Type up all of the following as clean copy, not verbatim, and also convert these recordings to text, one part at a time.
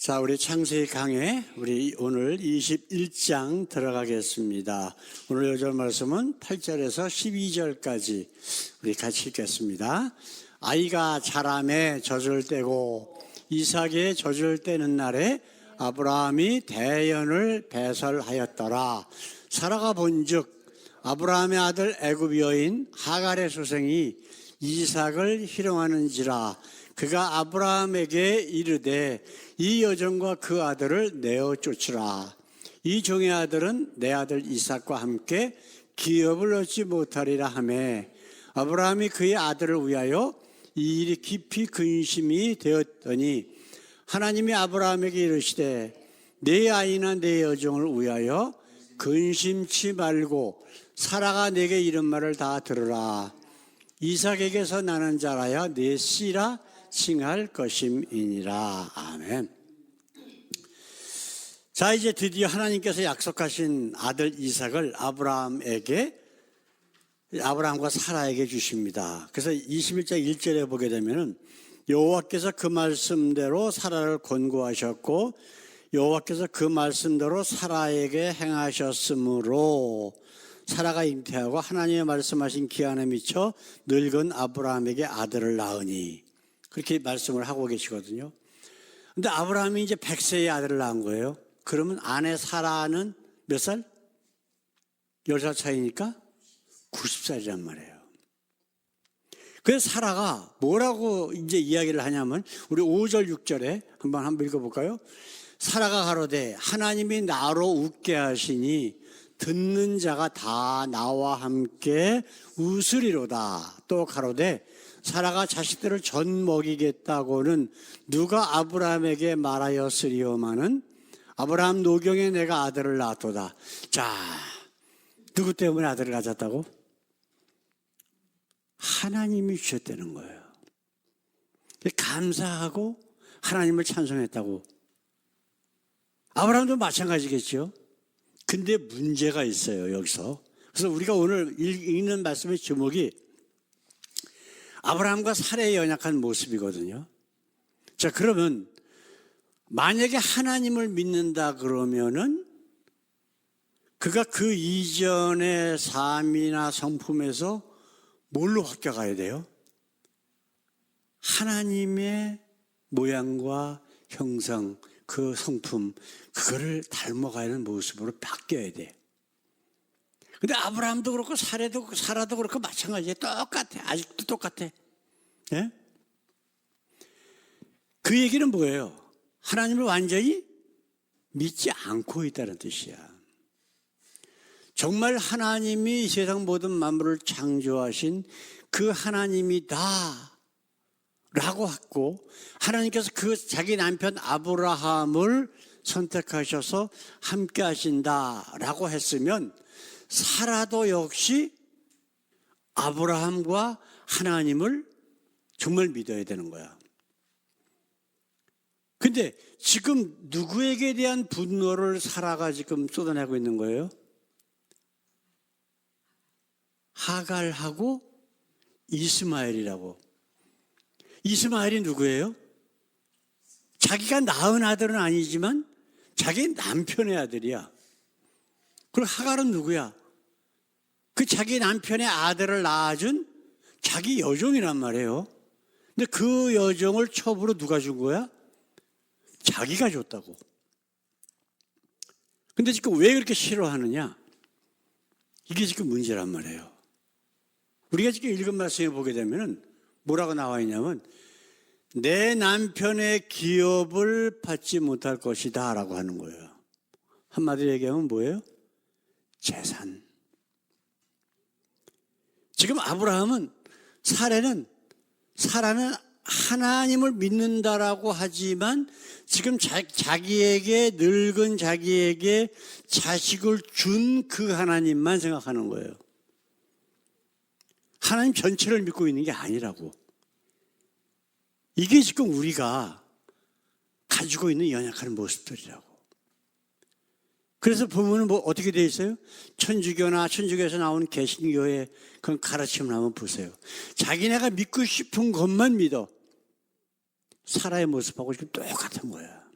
자, 우리 창세기 강해 우리 오늘 21장 들어가겠습니다. 오늘 요절 말씀은 8절에서 12절까지 우리 같이 읽겠습니다. 아이가 자라매 젖을 떼고 이삭의 젖을 떼는 날에 아브라함이 대연을 배설하였더라. 사라가 본즉 아브라함의 아들 애굽 여인 하갈의 소생이 이삭을 희롱하는지라. 그가 아브라함에게 이르되 이 여종과 그 아들을 내어 쫓으라. 이 종의 아들은 내 아들 이삭과 함께 기업을 얻지 못하리라 하매 아브라함이 그의 아들을 위하여 이 일이 깊이 근심이 되었더니 하나님이 아브라함에게 이르시되 내 아이나 내 여종을 위하여 근심치 말고 사라가 내게 이른 말을 다 들으라. 이삭에게서 나는 자라야 내 씨라 칭할 것임이니라. 아멘. 자, 이제 드디어 하나님께서 약속하신 아들 이삭을 아브라함과 사라에게 주십니다. 그래서 21장 1절에 보게 되면은 여호와께서 그 말씀대로 사라를 권고하셨고 여호와께서 그 말씀대로 사라에게 행하셨으므로 사라가 잉태하고 하나님의 말씀하신 기한에 미쳐 늙은 아브라함에게 아들을 낳으니, 그렇게 말씀을 하고 계시거든요. 근데 아브라함이 이제 100세의 아들을 낳은 거예요. 그러면 아내 사라는 몇 살? 10살 차이니까 90살이란 말이에요. 그래서 사라가 뭐라고 이제 이야기를 하냐면 우리 5절 6절에 한번 읽어볼까요? 사라가 가로되 하나님이 나로 웃게 하시니 듣는 자가 다 나와 함께 웃으리로다. 또 가로되 사라가 자식들을 전 먹이겠다고는 누가 아브라함에게 말하였으리오마는 아브라함 노경에 내가 아들을 낳았도다. 자, 누구 때문에 아들을 가졌다고? 하나님이 주셨다는 거예요. 감사하고 하나님을 찬송했다고. 아브라함도 마찬가지겠죠. 근데 문제가 있어요, 여기서. 그래서 우리가 오늘 읽는 말씀의 제목이 아브라함과 사라의 연약한 모습이거든요. 자, 그러면 만약에 하나님을 믿는다 그러면은 그가 그 이전의 삶이나 성품에서 뭘로 바뀌어가야 돼요? 하나님의 모양과 형상, 그 성품, 그거를 닮아가야 하는 모습으로 바뀌어야 돼. 근데 아브라함도 그렇고 사라도 그렇고 마찬가지예요. 똑같아. 아직도 똑같아. 예? 그 얘기는 뭐예요? 하나님을 완전히 믿지 않고 있다는 뜻이야. 정말 하나님이 세상 모든 만물을 창조하신 그 하나님이다 라고 하고 하나님께서 그 자기 남편 아브라함을 선택하셔서 함께 하신다 라고 했으면 사라도 역시 아브라함과 하나님을 정말 믿어야 되는 거야. 근데 지금 누구에게 대한 분노를 사라가 지금 쏟아내고 있는 거예요? 하갈하고 이스마엘이라고. 이스마엘이 누구예요? 자기가 낳은 아들은 아니지만 자기 남편의 아들이야. 그리고 하갈은 누구야? 그 자기 남편의 아들을 낳아준 자기 여종이란 말이에요. 근데 그 여종을 첩으로 누가 준 거야? 자기가 줬다고. 근데 지금 왜 그렇게 싫어하느냐? 이게 지금 문제란 말이에요. 우리가 지금 읽은 말씀에 보게 되면은 뭐라고 나와 있냐면 내 남편의 기업을 받지 못할 것이다 라고 하는 거예요. 한마디로 얘기하면 뭐예요? 재산. 지금 아브라함은 사라는 하나님을 믿는다라고 하지만 지금 늙은 자기에게 자식을 준 그 하나님만 생각하는 거예요. 하나님 전체를 믿고 있는 게 아니라고. 이게 지금 우리가 가지고 있는 연약한 모습들이라고. 그래서 보면 뭐 어떻게 되어 있어요? 천주교에서 나온 개신교의 그런 가르침을 한번 보세요. 자기네가 믿고 싶은 것만 믿어. 사라의 모습하고 지금 똑같은 거야.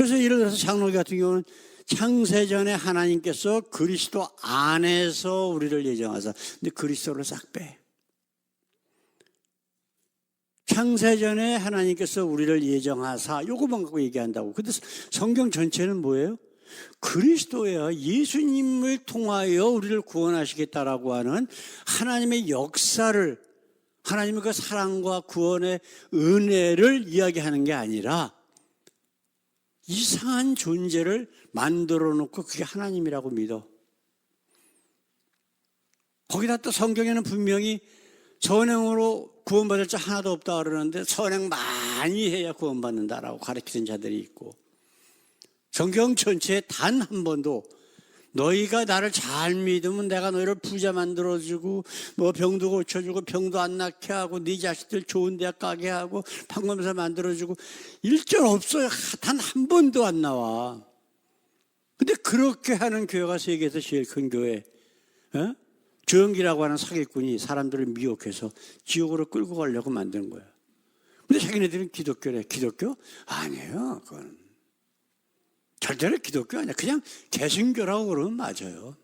그래서 예를 들어서 장로교 같은 경우는 창세전에 하나님께서 그리스도 안에서 우리를 예정하사, 근데 그리스도를 싹 빼. 창세전에 하나님께서 우리를 예정하사, 요것만 갖고 얘기한다고. 근데 성경 전체는 뭐예요? 그리스도야, 예수님을 통하여 우리를 구원하시겠다라고 하는 하나님의 역사를, 하나님의 그 사랑과 구원의 은혜를 이야기하는 게 아니라 이상한 존재를 만들어 놓고 그게 하나님이라고 믿어. 거기다 또 성경에는 분명히 선행으로 구원받을 자 하나도 없다 그러는데 선행 많이 해야 구원받는다라고 가르치는 자들이 있고, 성경 전체에 단 한 번도 너희가 나를 잘 믿으면 내가 너희를 부자 만들어주고 뭐 병도 고쳐주고 병도 안 낫게 하고 네 자식들 좋은 대학 가게 하고 판검사 만들어주고, 1절 없어요. 단 한 번도 안 나와. 근데 그렇게 하는 교회가 세계에서 제일 큰 교회. 조영기라고 하는 사기꾼이 사람들을 미혹해서 지옥으로 끌고 가려고 만든 거야. 근데 자기네들은 기독교래. 기독교? 아니에요. 그건 절대로 기독교 아니야. 그냥 개신교라고 그러면 맞아요.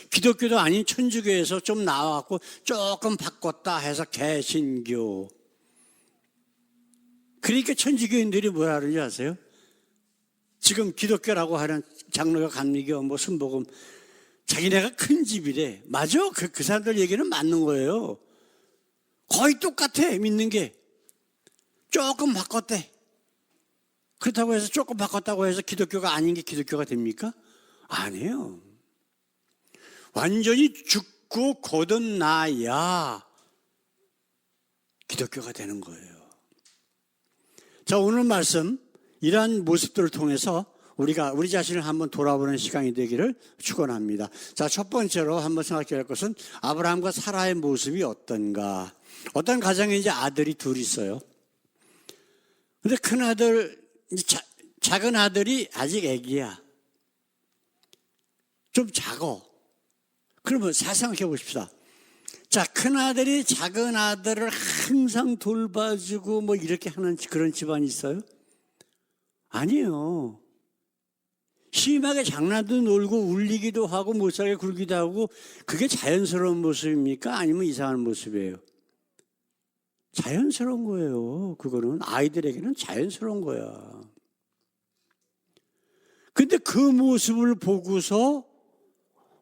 기독교도 아닌 천주교에서 좀 나와갖고 조금 바꿨다 해서 개신교. 그러니까 천주교인들이 뭐라 그러는지 아세요? 지금 기독교라고 하는 장로교, 감리교, 뭐 순복음, 자기네가 큰 집이래. 맞아. 그 사람들 얘기는 맞는 거예요. 거의 똑같아. 믿는 게. 조금 바꿨대. 그렇다고 해서 조금 바꿨다고 해서 기독교가 아닌 게 기독교가 됩니까? 아니에요. 완전히 죽고 거듭나야 기독교가 되는 거예요. 자, 오늘 말씀, 이러한 모습들을 통해서 우리가 우리 자신을 한번 돌아보는 시간이 되기를 축원합니다. 자, 첫 번째로 한번 생각해야 할 것은 아브라함과 사라의 모습이 어떤가. 어떤 가정에 이제 아들이 둘 있어요. 근데 큰 아들, 작은 아들이 아직 애기야. 좀 작어. 그러면 잘 생각해 보십시다. 자, 큰 아들이 작은 아들을 항상 돌봐주고 뭐 이렇게 하는 그런 집안이 있어요? 아니에요. 심하게 장난도 놀고 울리기도 하고 못살게 굴기도 하고, 그게 자연스러운 모습입니까? 아니면 이상한 모습이에요? 자연스러운 거예요. 그거는 아이들에게는 자연스러운 거야. 근데 그 모습을 보고서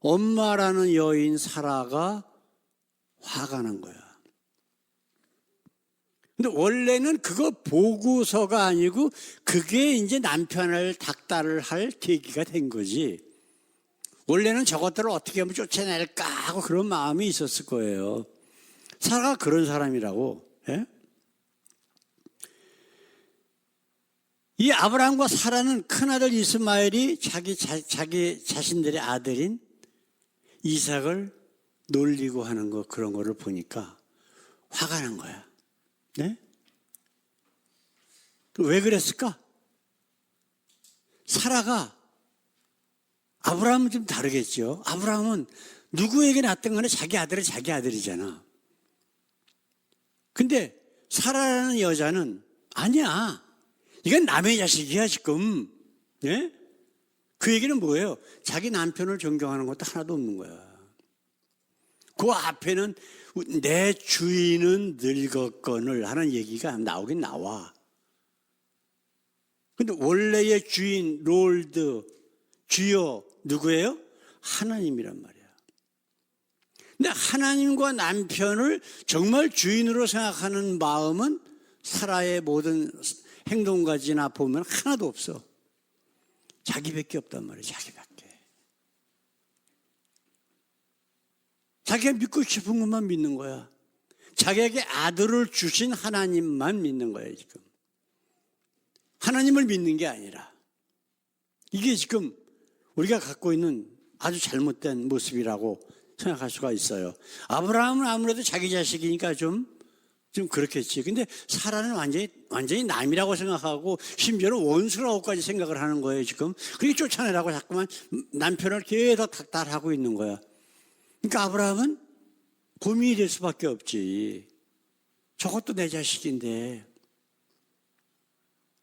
엄마라는 여인 사라가 화가 난 거야. 근데 원래는 그거 보고서가 아니고 그게 이제 남편을 닥달을 할 계기가 된 거지. 원래는 저것들을 어떻게 하면 쫓아낼까 하고 그런 마음이 있었을 거예요. 사라가 그런 사람이라고. 예? 이 아브라함과 사라는 큰아들 이스마엘이 자기 자신들의 아들인 이삭을 놀리고 하는 거, 그런 거를 보니까 화가 난 거야. 네? 왜 그랬을까? 사라가, 아브라함은 좀 다르겠죠. 아브라함은 누구에게 낳았던 간에 자기 아들은 자기 아들이잖아. 근데 사라라는 여자는 아니야. 이건 남의 자식이야 지금. 예? 그 얘기는 뭐예요? 자기 남편을 존경하는 것도 하나도 없는 거야. 그 앞에는 내 주인은 늙었거늘 하는 얘기가 나오긴 나와. 근데 원래의 주인, 롤드, 주여 누구예요? 하나님이란 말이야. 근데 하나님과 남편을 정말 주인으로 생각하는 마음은 사라의 모든 행동까지나 보면 하나도 없어. 자기밖에 없단 말이야. 자기밖에. 자기가 믿고 싶은 것만 믿는 거야. 자기에게 아들을 주신 하나님만 믿는 거예요 지금. 하나님을 믿는 게 아니라. 이게 지금 우리가 갖고 있는 아주 잘못된 모습이라고 생각할 수가 있어요. 아브라함은 아무래도 자기 자식이니까 좀 그렇겠지. 근데 사라는 완전히 남이라고 생각하고 심지어는 원수라고까지 생각을 하는 거예요 지금. 그렇게 쫓아내라고 자꾸만 남편을 계속 닥달하고 있는 거야. 그러니까 아브라함은 고민이 될 수밖에 없지. 저것도 내 자식인데.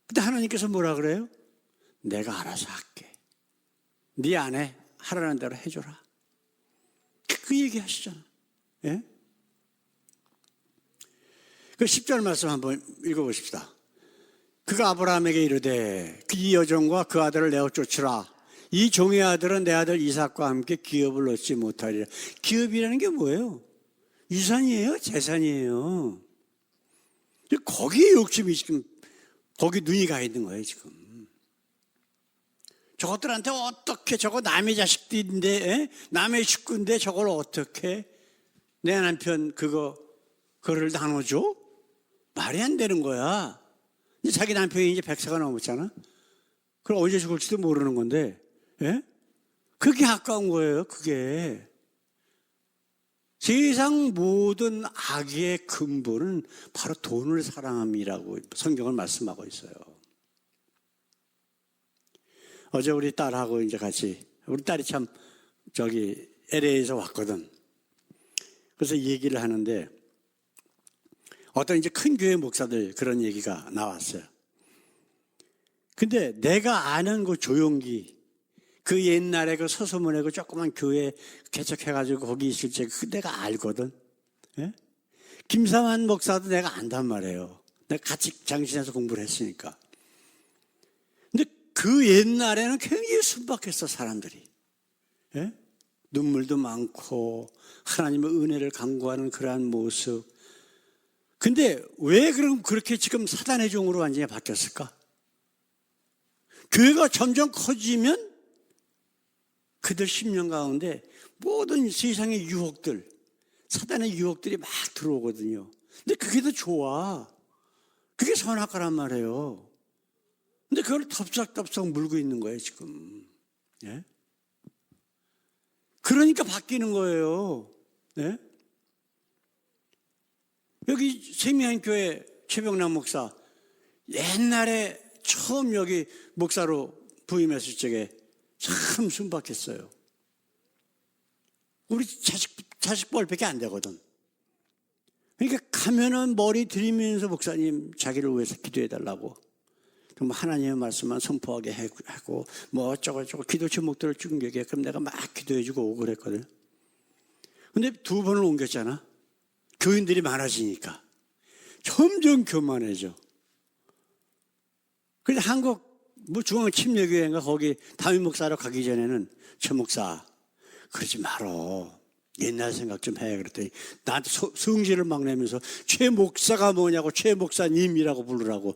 근데 하나님께서 뭐라 그래요? 내가 알아서 할게. 네 아내 하라는 대로 해줘라. 그 얘기 하시잖아. 예? 그 10절 말씀 한번 읽어보십시다. 그가 아브라함에게 이르되 이 여종과 그 아들을 내어 쫓으라. 이 종의 아들은 내 아들 이삭과 함께 기업을 얻지 못하리라. 기업이라는 게 뭐예요? 유산이에요? 재산이에요? 거기에 욕심이 지금, 거기 눈이 가 있는 거예요, 지금. 저것들한테 어떻게, 저거 남의 자식들인데, 남의 식구인데 저걸 어떻게 내 남편 그거를 나눠줘? 말이 안 되는 거야. 자기 남편이 이제 100세가 넘었잖아. 그럼 언제 죽을지도 모르는 건데, 예? 그게 아까운 거예요, 그게. 세상 모든 악의 근본은 바로 돈을 사랑함이라고 성경을 말씀하고 있어요. 어제 우리 딸하고 이제 같이, 우리 딸이 참 LA에서 왔거든. 그래서 얘기를 하는데, 어떤 이제 큰 교회 목사들 그런 얘기가 나왔어요. 근데 내가 아는 그 조용기, 그 옛날에 그 서소문에 그 조그만 교회 개척해가지고 거기 있을 때 그 내가 알거든. 예? 김삼환 목사도 내가 안단 말이에요. 내가 같이 장신에서 공부를 했으니까. 근데 그 옛날에는 굉장히 순박했어, 사람들이. 예? 눈물도 많고 하나님의 은혜를 간구하는 그러한 모습. 근데 왜 그럼 그렇게 지금 사단의 종으로 완전히 바뀌었을까? 교회가 점점 커지면 그들 심령 가운데 모든 세상의 유혹들, 사단의 유혹들이 막 들어오거든요. 근데 그게 더 좋아. 그게 선악과란 말이에요. 근데 그걸 덥석덥석 물고 있는 거예요, 지금. 예? 그러니까 바뀌는 거예요. 예? 여기 세미한교회 최병남 목사, 옛날에 처음 여기 목사로 부임했을 적에 참 순박했어요. 우리 자식 벌밖에 안 되거든. 그러니까 가면은 머리 들이면서 목사님 자기를 위해서 기도해달라고. 그럼 하나님의 말씀만 선포하게 하고 뭐 어쩌고저쩌고 기도 제목들을 쭉 얘기해. 그럼 내가 막 기도해주고 오고 그랬거든. 근데 2번을 옮겼잖아. 교인들이 많아지니까 점점 교만해져. 그래서 한국 중앙침례교회인가 거기 담임 목사로 가기 전에는 최 목사 그러지 말어. 옛날 생각 좀 해. 그랬더니 나한테 성질을 막 내면서 최 목사가 뭐냐고 최 목사님이라고 부르라고.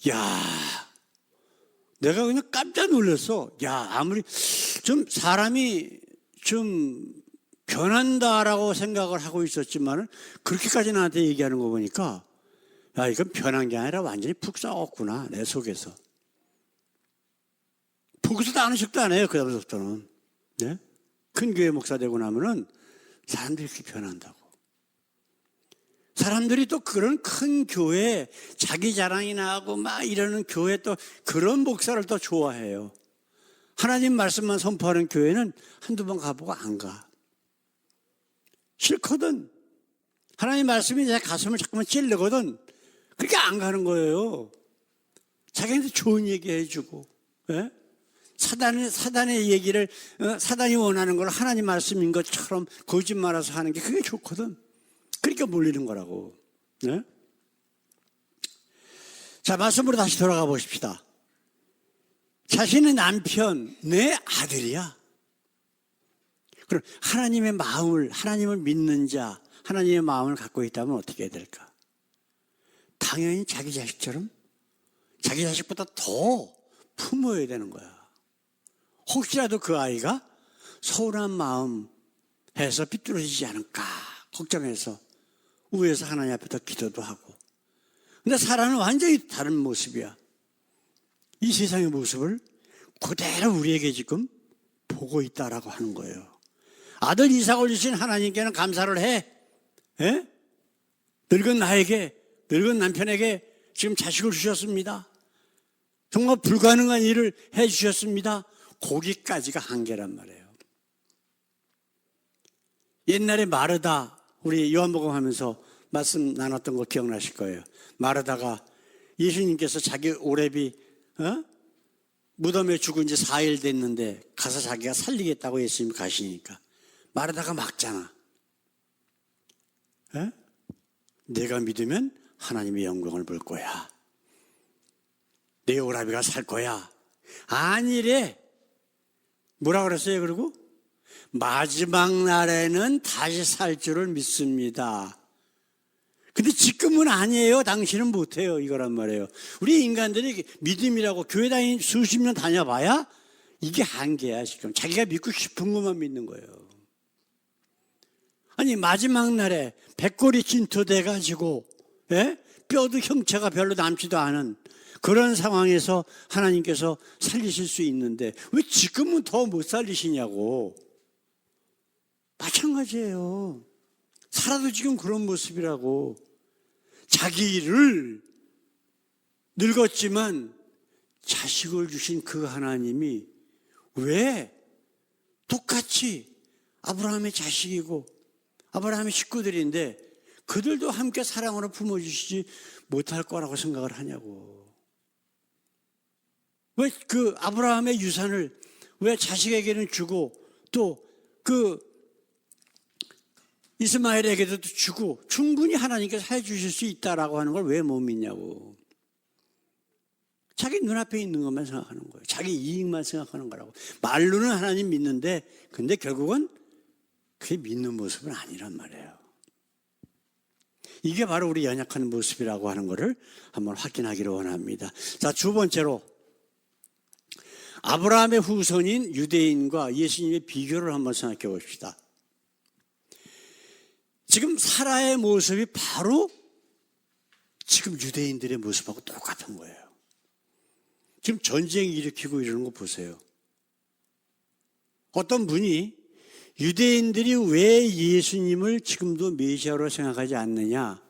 야, 내가 그냥 깜짝 놀랐어. 야, 아무리 좀 사람이 좀 변한다라고 생각을 하고 있었지만은 그렇게까지 나한테 얘기하는 거 보니까 야, 이건 변한 게 아니라 완전히 푹 썩었구나, 내 속에서. 보고서도 아는 척도 안 해요, 그 다음부터는. 네? 큰 교회 목사 되고 나면은 사람들이 이렇게 변한다고. 사람들이 또 그런 큰 교회, 자기 자랑이나 하고 막 이러는 교회 또 그런 목사를 또 좋아해요. 하나님 말씀만 선포하는 교회는 한두 번 가보고 안 가. 싫거든. 하나님 말씀이 내 가슴을 자꾸만 찔르거든. 그렇게 안 가는 거예요. 자기한테 좋은 얘기 해주고, 예? 사단의 얘기를, 사단이 원하는 걸 하나님 말씀인 것처럼 거짓말해서 하는 게 그게 좋거든. 그러니까 몰리는 거라고. 예? 자, 말씀으로 다시 돌아가 보십시다. 자신의 남편, 내 아들이야. 그럼 하나님의 마음을, 하나님을 믿는 자, 하나님의 마음을 갖고 있다면 어떻게 해야 될까? 당연히 자기 자식처럼 자기 자식보다 더 품어야 되는 거야. 혹시라도 그 아이가 서운한 마음 해서 삐뚤어지지 않을까 걱정해서 위에서 하나님 앞에 더 기도도 하고. 근데 사람은 완전히 다른 모습이야. 이 세상의 모습을 그대로 우리에게 지금 보고 있다라고 하는 거예요. 아들 이삭을 주신 하나님께는 감사를 해. 예? 늙은 나에게, 늙은 남편에게 지금 자식을 주셨습니다. 정말 불가능한 일을 해 주셨습니다. 거기까지가 한계란 말이에요. 옛날에 마르다, 우리 요한복음 하면서 말씀 나눴던 거 기억나실 거예요. 마르다가 예수님께서 자기 오렙이 무덤에 죽은 지 4일 됐는데 가서 자기가 살리겠다고 예수님이 가시니까 말하다가 막잖아. 에? 내가 믿으면 하나님의 영광을 볼 거야. 내 오라비가 살 거야. 아니래. 뭐라 그랬어요? 그리고 마지막 날에는 다시 살 줄을 믿습니다. 근데 지금은 아니에요. 당신은 못해요. 이거란 말이에요. 우리 인간들이 믿음이라고 교회 수십 년 다녀봐야 이게 한계야. 지금 자기가 믿고 싶은 것만 믿는 거예요. 아니 마지막 날에 백골이 진토돼가지고 뼈도 형체가 별로 남지도 않은 그런 상황에서 하나님께서 살리실 수 있는데 왜 지금은 더 못 살리시냐고. 마찬가지예요. 살아도 지금 그런 모습이라고. 자기를 늙었지만 자식을 주신 그 하나님이 왜 똑같이 아브라함의 자식이고 아브라함의 식구들인데 그들도 함께 사랑으로 품어주시지 못할 거라고 생각을 하냐고. 왜 그 아브라함의 유산을 왜 자식에게는 주고 또 그 이스마엘에게도 주고 충분히 하나님께서 해주실 수 있다라고 하는 걸 왜 못 믿냐고. 자기 눈앞에 있는 것만 생각하는 거예요. 자기 이익만 생각하는 거라고. 말로는 하나님 믿는데 근데 결국은 그게 믿는 모습은 아니란 말이에요. 이게 바로 우리 연약한 모습이라고 하는 것을 한번 확인하기를 원합니다. 자, 두 번째로 아브라함의 후손인 유대인과 예수님의 비교를 한번 생각해 봅시다. 지금 사라의 모습이 바로 지금 유대인들의 모습하고 똑같은 거예요. 지금 전쟁 일으키고 이러는 거 보세요. 어떤 분이 유대인들이 왜 예수님을 지금도 메시아로 생각하지 않느냐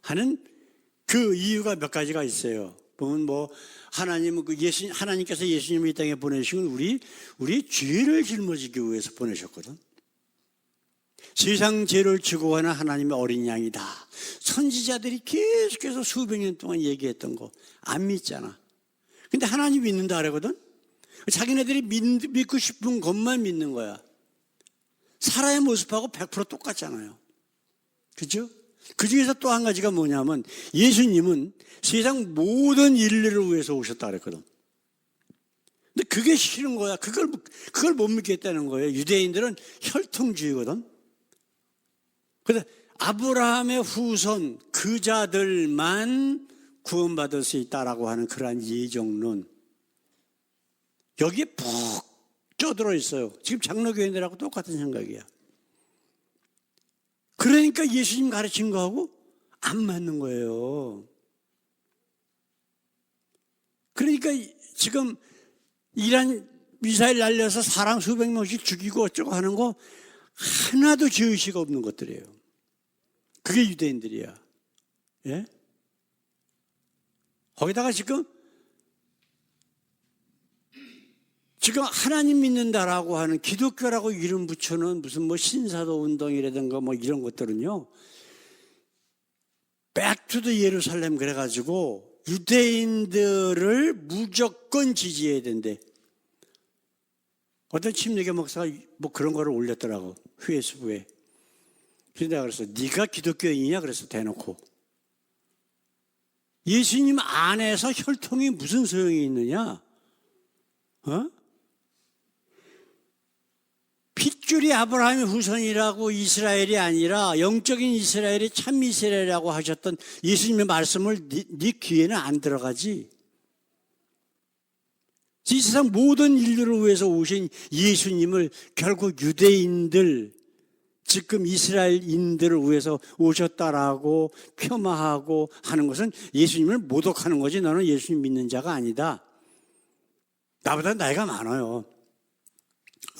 하는 그 이유가 몇 가지가 있어요. 보면 하나님께서 예수님을 이 땅에 보내신 건 우리 죄를 짊어지기 위해서 보내셨거든. 세상 죄를 지고 가는 하나님의 어린 양이다. 선지자들이 계속해서 수백 년 동안 얘기했던 거 안 믿잖아. 근데 하나님 믿는다 그러거든. 자기네들이 믿고 싶은 것만 믿는 거야. 사라의 모습하고 100% 똑같잖아요. 그죠? 그 중에서 또 한 가지가 뭐냐면 예수님은 세상 모든 인류를 위해서 오셨다 그랬거든. 근데 그게 싫은 거야. 그걸 못 믿겠다는 거예요. 유대인들은 혈통주의거든. 그런데 아브라함의 후손 그 자들만 구원받을 수 있다라고 하는 그러한 예정론 여기에 푹 껴들어 있어요. 지금 장로교인들하고 똑같은 생각이야. 그러니까 예수님 가르친 거하고 안 맞는 거예요. 그러니까 지금 이란 미사일 날려서 사람 수백 명씩 죽이고 어쩌고 하는 거 하나도 죄의식 없는 것들이에요. 그게 유대인들이야. 예? 거기다가 지금 하나님 믿는다라고 하는 기독교라고 이름 붙여놓은 무슨 신사도 운동이라든가 이런 것들은요, 백투더 예루살렘 그래가지고 유대인들을 무조건 지지해야 된대. 어떤 침례교 목사가 그런 거를 올렸더라고, 페이스북에. 그래서 내가 그랬어, 네가 기독교인이냐? 그래서 대놓고. 예수님 안에서 혈통이 무슨 소용이 있느냐? 핏줄이 아브라함의 후손이라고 이스라엘이 아니라 영적인 이스라엘이 참 이스라엘이라고 하셨던 예수님의 말씀을 네 귀에는 안 들어가지. 이 세상 모든 인류를 위해서 오신 예수님을 결국 유대인들, 지금 이스라엘인들을 위해서 오셨다라고 폄하하고 하는 것은 예수님을 모독하는 거지. 너는 예수님 믿는 자가 아니다. 나보다 나이가 많아요.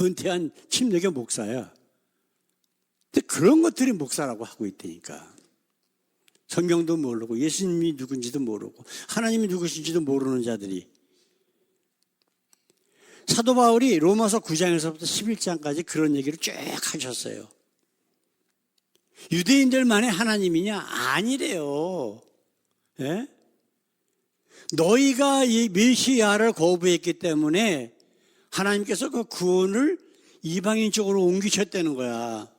은퇴한 침례교 목사야. 근데 그런 것들이 목사라고 하고 있다니까. 성경도 모르고 예수님이 누군지도 모르고 하나님이 누구신지도 모르는 자들이. 사도 바울이 로마서 9장에서부터 11장까지 그런 얘기를 쭉 하셨어요. 유대인들만의 하나님이냐? 아니래요. 예? 너희가 이 메시아를 거부했기 때문에 하나님께서 그 구원을 이방인 쪽으로 옮기셨다는 거야.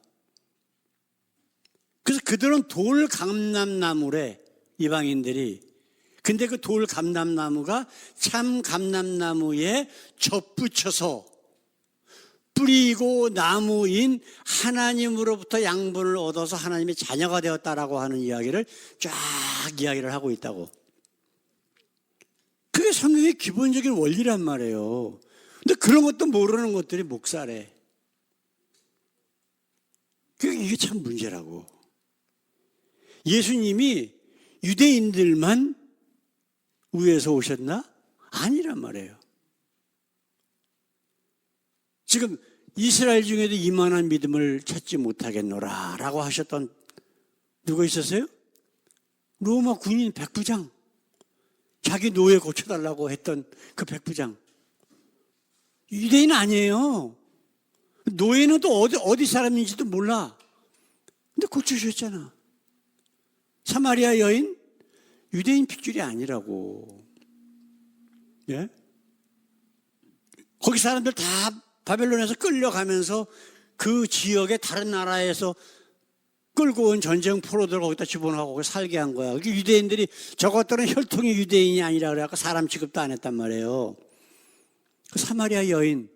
그래서 그들은 돌 감람나무래, 이방인들이. 근데 그 돌 감람나무가 참 감람나무에 접붙여서 뿌리고 나무인 하나님으로부터 양분을 얻어서 하나님의 자녀가 되었다라고 하는 이야기를 쫙 이야기를 하고 있다고. 그게 성경의 기본적인 원리란 말이에요. 근데 그런 것도 모르는 것들이 목사래. 이게 참 문제라고. 예수님이 유대인들만 위에서 오셨나? 아니란 말이에요. 지금 이스라엘 중에도 이만한 믿음을 찾지 못하겠노라 라고 하셨던 누가 있었어요? 로마 군인 백부장. 자기 노예 고쳐달라고 했던 그 백부장. 유대인 아니에요. 노예는 또 어디 사람인지도 몰라. 근데 고쳐주셨잖아. 사마리아 여인, 유대인 핏줄이 아니라고. 예? 거기 사람들 다 바벨론에서 끌려가면서 그 지역의 다른 나라에서 끌고 온 전쟁 포로들 거기다 집어넣고 살게 한 거야. 유대인들이 저것들은 혈통이 유대인이 아니라 그래갖고 사람 취급도 안 했단 말이에요. 그 사마리아 여인,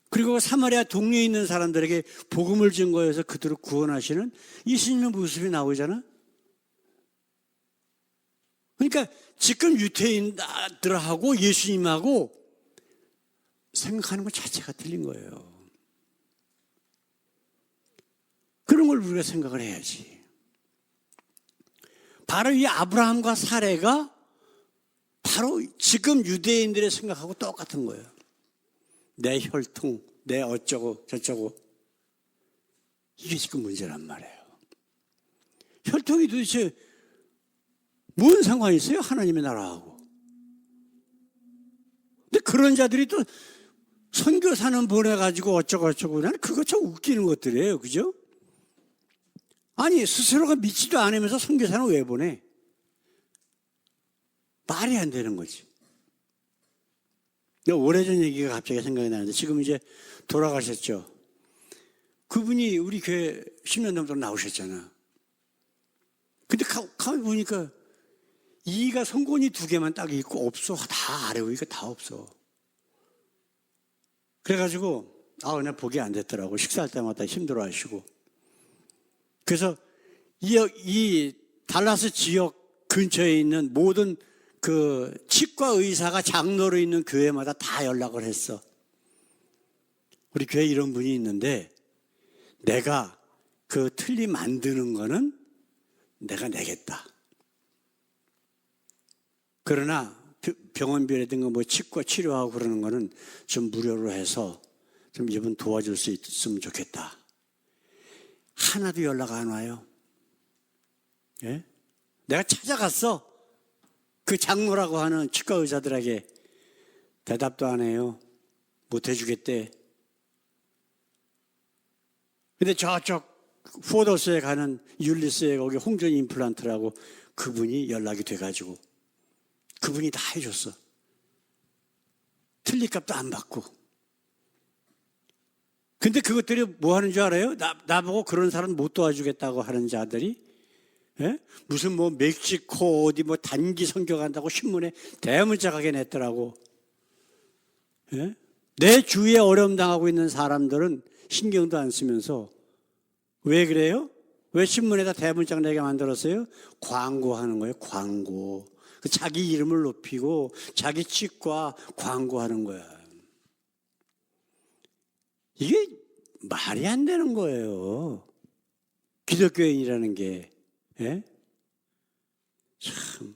그리고 그 사마리아 동네에 있는 사람들에게 복음을 증거해서 그들을 구원하시는 예수님의 모습이 나오잖아. 그러니까 지금 유대인들하고 예수님하고 생각하는 것 자체가 틀린 거예요. 그런 걸 우리가 생각을 해야지. 바로 이 아브라함과 사레가 바로 지금 유대인들의 생각하고 똑같은 거예요. 내 혈통, 내 어쩌고 저쩌고. 이게 지금 문제란 말이에요. 혈통이 도대체 뭔 상관이 있어요? 하나님의 나라하고. 근데 그런 자들이 또 선교사는 보내가지고 어쩌고 나는 그거 참 웃기는 것들이에요. 그죠? 아니 스스로가 믿지도 않으면서 선교사는 왜 보내? 말이 안 되는 거지. 오래전 얘기가 갑자기 생각이 나는데 지금 이제 돌아가셨죠. 그분이 우리 교회 10년 정도 나오셨잖아. 근데 가만히 보니까 이가 성곤이 2개만 딱 있고 없어. 다 아래 위가 다 없어. 그래가지고 은혜 보기 안 됐더라고. 식사할 때마다 힘들어하시고. 그래서 이 달라스 지역 근처에 있는 모든 그 치과 의사가 장로로 있는 교회마다 다 연락을 했어. 우리 교회에 이런 분이 있는데 내가 그 틀니 만드는 거는 내가 내겠다. 그러나 병원비라든가 뭐 치과 치료하고 그러는 거는 좀 무료로 해서 좀 이분 도와줄 수 있으면 좋겠다. 하나도 연락 안 와요. 예? 내가 찾아갔어. 그 장로라고 하는 치과 의사들에게 대답도 안 해요. 못 해주겠대. 근데 저쪽 포더스에 가는 율리스에 거기 홍전 임플란트라고 그분이 연락이 돼가지고 그분이 다 해줬어. 틀니값도 안 받고. 근데 그것들이 뭐 하는 줄 알아요? 나보고 그런 사람 못 도와주겠다고 하는 자들이, 예? 무슨 뭐 멕시코 어디 뭐 단기 선교 간다고 신문에 대문짝하게 냈더라고. 예? 내 주위에 어려움 당하고 있는 사람들은 신경도 안 쓰면서 왜 그래요? 왜 신문에다 대문짝 내게 만들었어요? 광고하는 거예요. 광고. 자기 이름을 높이고 자기 치과 광고하는 거야. 이게 말이 안 되는 거예요. 기독교인이라는 게. 예? 참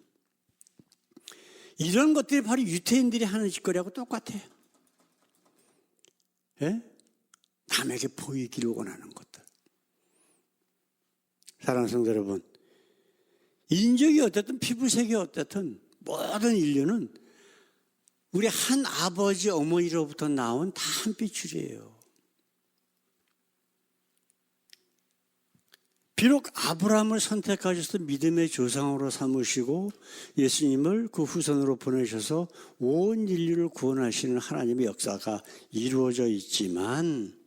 이런 것들이 바로 유태인들이 하는 짓거리하고 똑같아요. 예? 남에게 보이기를 원하는 것들. 사랑하는 성도 여러분, 인적이 어떻든 피부색이 어떻든 모든 인류는 우리 한 아버지 어머니로부터 나온 다 한 핏줄이에요. 비록 아브라함을 선택하셔서 믿음의 조상으로 삼으시고 예수님을 그 후손으로 보내셔서 온 인류를 구원하시는 하나님의 역사가 이루어져 있지만,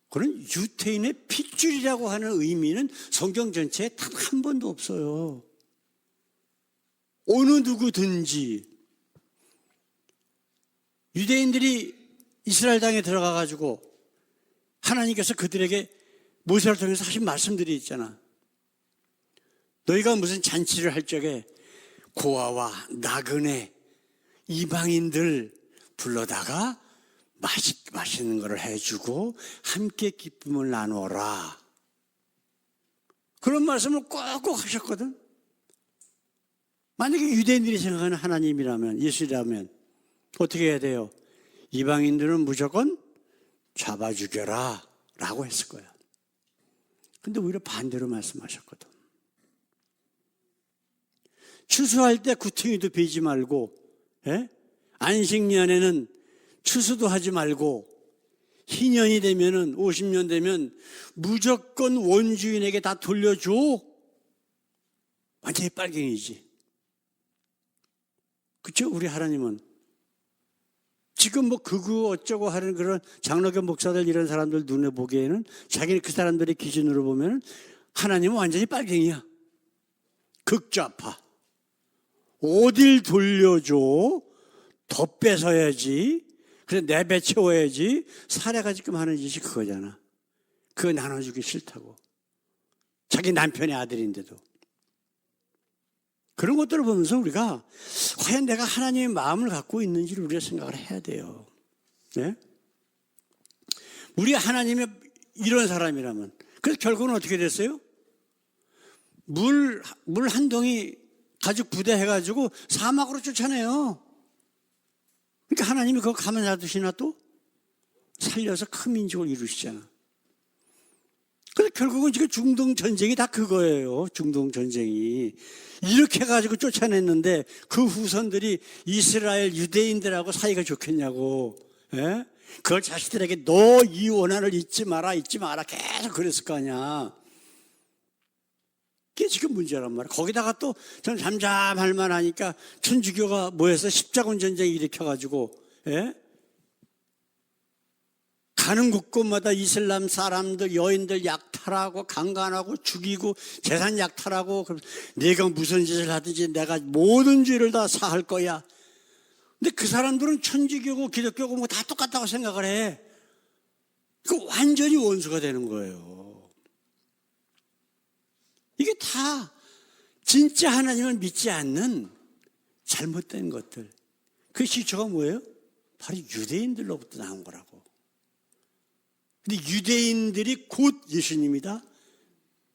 그런 유태인의 핏줄이라고 하는 의미는 성경 전체에 단 한 번도 없어요. 어느 누구든지 유대인들이 이스라엘 땅에 들어가가지고 하나님께서 그들에게 모세를 통해서 하신 말씀들이 있잖아. 너희가 무슨 잔치를 할 적에 고아와 나그네 이방인들 불러다가 맛있는 것을 해주고 함께 기쁨을 나누어라. 그런 말씀을 꼭꼭 하셨거든. 만약에 유대인들이 생각하는 하나님이라면, 예수라면 어떻게 해야 돼요? 이방인들은 무조건 잡아 죽여라 라고 했을 거야. 근데 오히려 반대로 말씀하셨거든. 추수할 때 구퉁이도 베지 말고, 안식년에는 추수도 하지 말고, 희년이 되면은 50년 되면 무조건 원주인에게 다 돌려줘. 완전히 빨갱이지. 그렇죠? 우리 하나님은 지금 뭐 그거 어쩌고 하는 그런 장로교 목사들 이런 사람들 눈에 보기에는 자기는 그 사람들의 기준으로 보면 하나님은 완전히 빨갱이야. 극좌파. 어딜 돌려줘? 더 뺏어야지. 그래 내배 채워야지. 사례가 지금 하는 짓이 그거잖아. 그거 나눠주기 싫다고. 자기 남편의 아들인데도. 그런 것들을 보면서 우리가 과연 내가 하나님의 마음을 갖고 있는지를 우리가 생각을 해야 돼요. 네? 우리 하나님의 이런 사람이라면. 그래서 결국은 어떻게 됐어요? 물 한 동이 가죽 부대 해가지고 사막으로 쫓아내요. 그러니까 하나님이 그거 가만 놔두시나 또? 살려서 큰 민족을 이루시잖아. 근데 결국은 지금 중동 전쟁이 다 그거예요. 중동 전쟁이. 이렇게 해가지고 쫓아냈는데 그 후손들이 이스라엘 유대인들하고 사이가 좋겠냐고. 예? 그걸 자식들에게 너 이 원한을 잊지 마라 계속 그랬을 거 아니야. 그게 지금 문제란 말이야. 거기다가 또 좀 잠잠할 만하니까 천주교가 뭐해서 십자군 전쟁 일으켜가지고, 가는 곳곳마다 이슬람 사람들, 여인들 약탈하고 강간하고 죽이고 재산 약탈하고, 내가 무슨 짓을 하든지 내가 모든 죄를 다 사할 거야. 근데 그 사람들은 천주교고 기독교고 뭐 다 똑같다고 생각을 해. 그 완전히 원수가 되는 거예요. 이게 다 진짜 하나님을 믿지 않는 잘못된 것들. 그 시초가 뭐예요? 바로 유대인들로부터 나온 거라고. 근데 유대인들이 곧 예수님이다.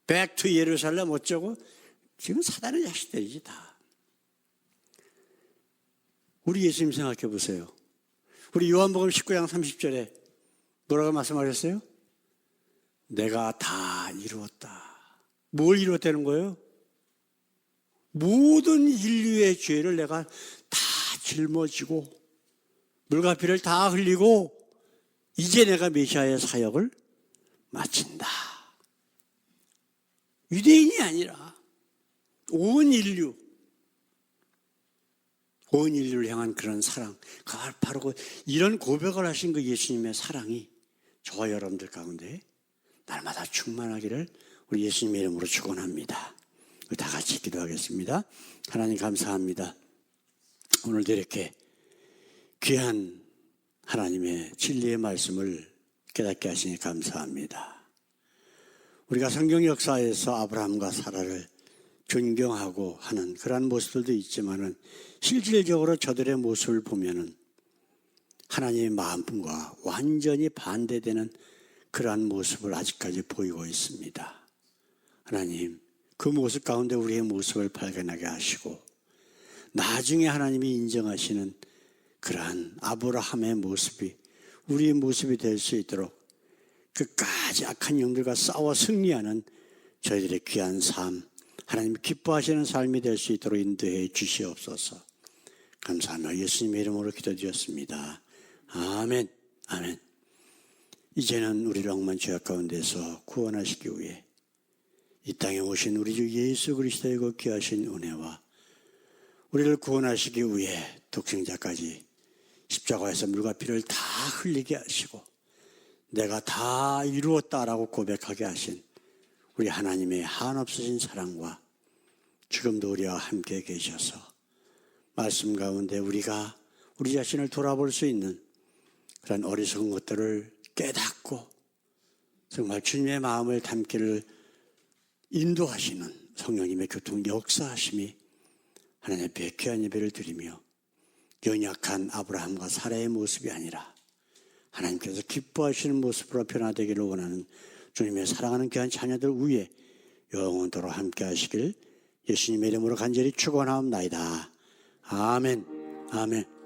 Back to 예루살렘 어쩌고. 지금 사단의 자식들이지 다. 우리 예수님 생각해 보세요. 우리 요한복음 19장 30절에 뭐라고 말씀하셨어요? 내가 다 이루었다. 뭘 이루었다는 거예요? 모든 인류의 죄를 내가 다 짊어지고 물과 피를 다 흘리고 이제 내가 메시아의 사역을 마친다. 유대인이 아니라 온 인류를 향한 그런 사랑. 바로 이런 고백을 하신 그 예수님의 사랑이 저와 여러분들 가운데 날마다 충만하기를 우리 예수님의 이름으로 축원합니다. 다 같이 기도하겠습니다. 하나님 감사합니다. 오늘도 이렇게 귀한 하나님의 진리의 말씀을 깨닫게 하시니 감사합니다. 우리가 성경 역사에서 아브라함과 사라를 존경하고 하는 그러한 모습들도 있지만은 실질적으로 저들의 모습을 보면은 하나님의 마음과 완전히 반대되는 그러한 모습을 아직까지 보이고 있습니다. 하나님, 그 모습 가운데 우리의 모습을 발견하게 하시고 나중에 하나님이 인정하시는 그러한 아브라함의 모습이 우리의 모습이 될 수 있도록 끝까지 악한 영들과 싸워 승리하는 저희들의 귀한 삶, 하나님 기뻐하시는 삶이 될 수 있도록 인도해 주시옵소서. 감사하며 예수님의 이름으로 기도드렸습니다. 아멘. 아멘. 이제는 우리를 억만 죄악 가운데서 구원하시기 위해 이 땅에 오신 우리 주 예수 그리스도의 그 귀하신 은혜와 우리를 구원하시기 위해 독생자까지 십자가에서 물과 피를 다 흘리게 하시고 내가 다 이루었다라고 고백하게 하신 우리 하나님의 한없으신 사랑과 지금도 우리와 함께 계셔서 말씀 가운데 우리가 우리 자신을 돌아볼 수 있는 그런 어리석은 것들을 깨닫고 정말 주님의 마음을 담기를 인도하시는 성령님의 교통 역사하심이 하나님 앞에 귀한 예배를 드리며 연약한 아브라함과 사라의 모습이 아니라 하나님께서 기뻐하시는 모습으로 변화되기를 원하는 주님의 사랑하는 귀한 자녀들 위에 영원토록 함께 하시길 예수님의 이름으로 간절히 축원하옵나이다. 아멘. 아멘.